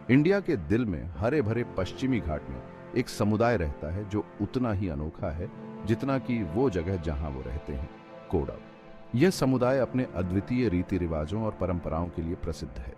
India के दिल में हरे भरे पश्चिमी घाट में एक समुदाय रहता है जो उतना ही अनोखा है जितना कि वो जगह जहां वो रहते हैं, कोडव। यह समुदाय अपने अद्वितीय रीति रिवाजों और परंपराओं के लिए प्रसिद्ध है।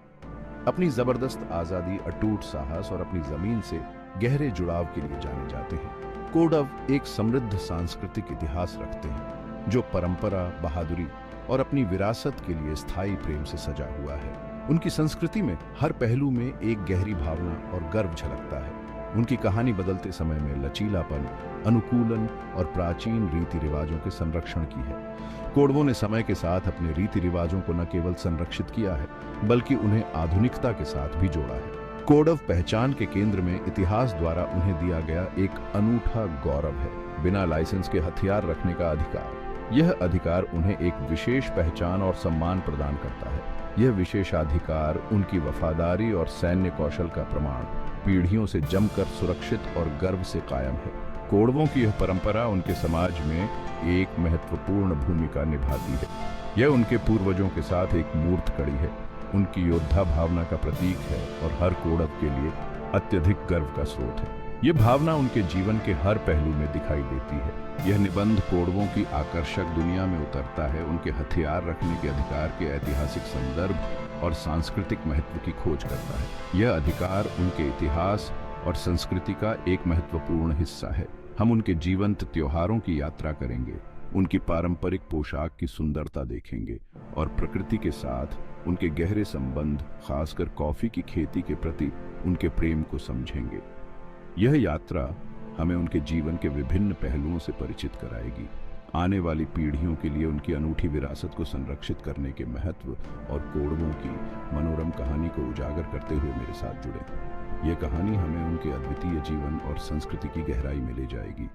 अपनी जबरदस्त आजादी, अटूट साहस और अपनी जमीन से गहरे जुड़ाव के लिए जाने जाते हैं। कोडव एक समृद्ध सांस्कृतिक इतिहास रखते हैं जो परंपरा, बहादुरी और अपनी विरासत के लिए स्थायी प्रेम से सजा हुआ है। उनकी संस्कृति में हर पहलू में एक गहरी भावना और गर्व झलकता है। उनकी कहानी बदलते समय में लचीलापन, अनुकूलन और प्राचीन रीति रिवाजों के संरक्षण की है। कोडवों ने समय के साथ अपने रीति रिवाजों को न केवल संरक्षित किया है बल्कि उन्हें आधुनिकता के साथ भी जोड़ा है। कोडव पहचान के केंद्र में इतिहास द्वारा उन्हें दिया गया एक अनूठा गौरव है, बिना लाइसेंस के हथियार रखने का अधिकार। यह अधिकार उन्हें एक विशेष पहचान और सम्मान प्रदान करता है। यह विशेषाधिकार उनकी वफादारी और सैन्य कौशल का प्रमाण पीढ़ियों से जमकर सुरक्षित और गर्व से कायम है। कोडवों की यह परंपरा उनके समाज में एक महत्वपूर्ण भूमिका निभाती है। यह उनके पूर्वजों के साथ एक मूर्त कड़ी है, उनकी योद्धा भावना का प्रतीक है और हर कोडव के लिए अत्यधिक गर्व का स्रोत है। यह भावना उनके जीवन के हर पहलू में दिखाई देती है। यह निबंध कोडवों की आकर्षक दुनिया में उतरता है, उनके हथियार रखने के अधिकार के ऐतिहासिक संदर्भ और सांस्कृतिक महत्व की खोज करता है। यह अधिकार उनके इतिहास और संस्कृति का एक महत्वपूर्ण हिस्सा है। हम उनके जीवंत त्योहारों की यात्रा करेंगे, उनकी पारंपरिक पोशाक की सुंदरता देखेंगे और प्रकृति के साथ उनके गहरे संबंध, खासकर कॉफी की खेती के प्रति उनके प्रेम को समझेंगे। यह यात्रा हमें उनके जीवन के विभिन्न पहलुओं से परिचित कराएगी, आने वाली पीढ़ियों के लिए उनकी अनूठी विरासत को संरक्षित करने के महत्व और कोडवों की मनोरम कहानी को उजागर करते हुए मेरे साथ जुड़े। यह कहानी हमें उनके अद्वितीय जीवन और संस्कृति की गहराई में ले जाएगी।